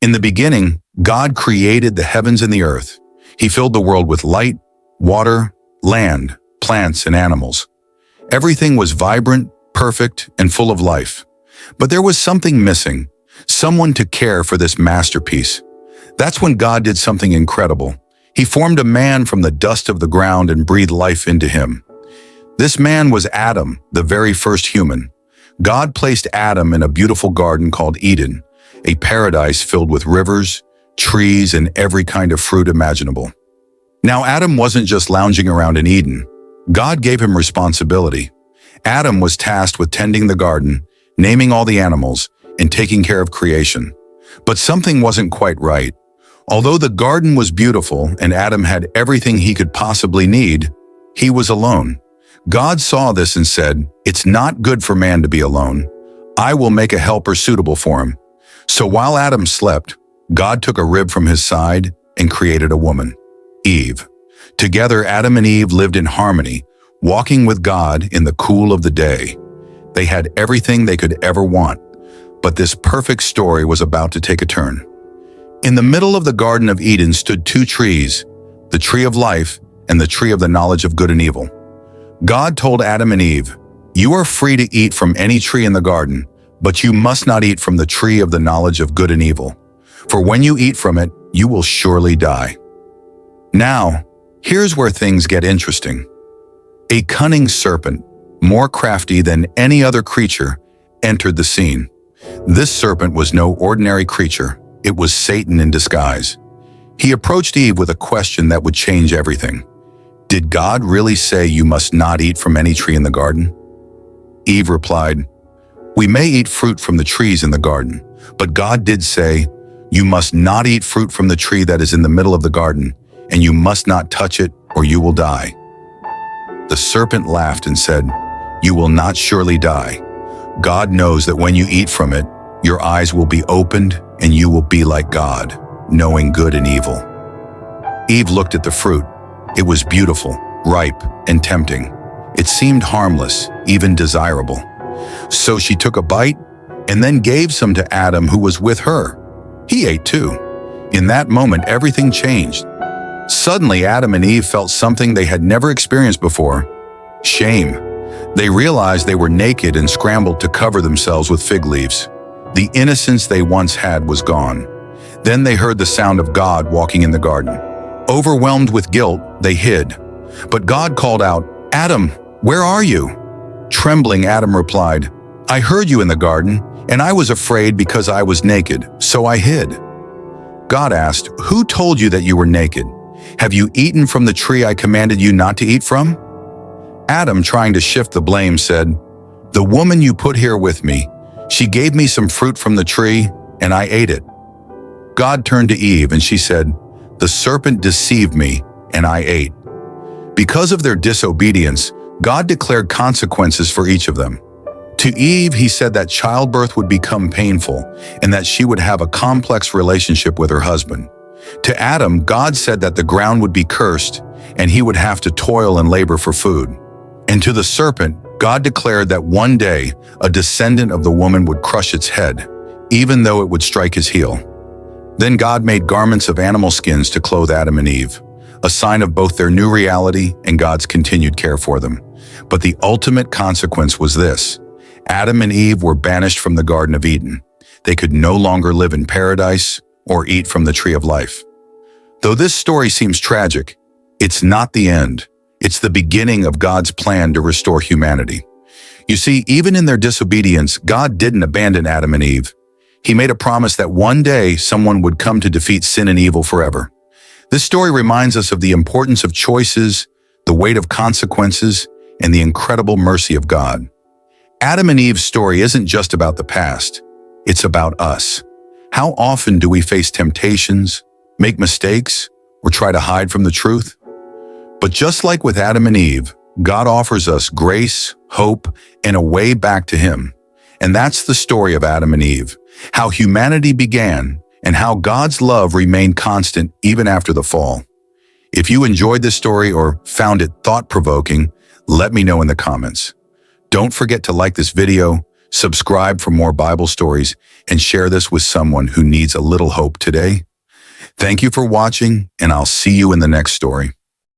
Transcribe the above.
In the beginning, God created the heavens and the earth. He filled the world with light, water, land, plants, and animals. Everything was vibrant, perfect, and full of life. But there was something missing, someone to care for this masterpiece. That's when God did something incredible. He formed a man from the dust of the ground and breathed life into him. This man was Adam, the very first human. God placed Adam in a beautiful garden called Eden, a paradise filled with rivers, trees, and every kind of fruit imaginable. Now, Adam wasn't just lounging around in Eden. God gave him responsibility. Adam was tasked with tending the garden, naming all the animals, and taking care of creation. But something wasn't quite right. Although the garden was beautiful and Adam had everything he could possibly need, he was alone. God saw this and said, "It's not good for man to be alone. I will make a helper suitable for him." So while Adam slept, God took a rib from his side and created a woman, Eve. Together, Adam and Eve lived in harmony, walking with God in the cool of the day. They had everything they could ever want, but this perfect story was about to take a turn. In the middle of the Garden of Eden stood two trees, the tree of life and the tree of the knowledge of good and evil. God told Adam and Eve, "You are free to eat from any tree in the garden, but you must not eat from the tree of the knowledge of good and evil. For when you eat from it, you will surely die." Now, here's where things get interesting. A cunning serpent, more crafty than any other creature, entered the scene. This serpent was no ordinary creature. It was Satan in disguise. He approached Eve with a question that would change everything. Did God really say you must not eat from any tree in the garden? Eve replied, "We may eat fruit from the trees in the garden, but God did say, you must not eat fruit from the tree that is in the middle of the garden, and you must not touch it or you will die." The serpent laughed and said, "You will not surely die. God knows that when you eat from it, your eyes will be opened and you will be like God, knowing good and evil." Eve looked at the fruit. It was beautiful, ripe, and tempting. It seemed harmless, even desirable. So she took a bite and then gave some to Adam, who was with her. He ate too. In that moment, everything changed. Suddenly, Adam and Eve felt something they had never experienced before: shame. They realized they were naked and scrambled to cover themselves with fig leaves. The innocence they once had was gone. Then they heard the sound of God walking in the garden. Overwhelmed with guilt, they hid. But God called out, "Adam, where are you?" Trembling, Adam replied, "I heard you in the garden, and I was afraid because I was naked, so I hid." God asked, "Who told you that you were naked? Have you eaten from the tree I commanded you not to eat from?" Adam, trying to shift the blame, said, "The woman you put here with me, she gave me some fruit from the tree, and I ate it." God turned to Eve, and she said, "The serpent deceived me, and I ate." Because of their disobedience, God declared consequences for each of them. To Eve, he said that childbirth would become painful and that she would have a complex relationship with her husband. To Adam, God said that the ground would be cursed and he would have to toil and labor for food. And to the serpent, God declared that one day a descendant of the woman would crush its head, even though it would strike his heel. Then God made garments of animal skins to clothe Adam and Eve, a sign of both their new reality and God's continued care for them. But the ultimate consequence was this: Adam and Eve were banished from the Garden of Eden. They could no longer live in paradise or eat from the tree of life. Though this story seems tragic, it's not the end. It's the beginning of God's plan to restore humanity. You see, even in their disobedience, God didn't abandon Adam and Eve. He made a promise that one day someone would come to defeat sin and evil forever. This story reminds us of the importance of choices, the weight of consequences, and the incredible mercy of God. Adam and Eve's story isn't just about the past. It's about us. How often do we face temptations, make mistakes, or try to hide from the truth? But just like with Adam and Eve, God offers us grace, hope, and a way back to Him. And that's the story of Adam and Eve, how humanity began and how God's love remained constant even after the fall. If you enjoyed this story or found it thought-provoking, let me know in the comments. Don't forget to like this video, subscribe for more Bible stories, and share this with someone who needs a little hope today. Thank you for watching, and I'll see you in the next story.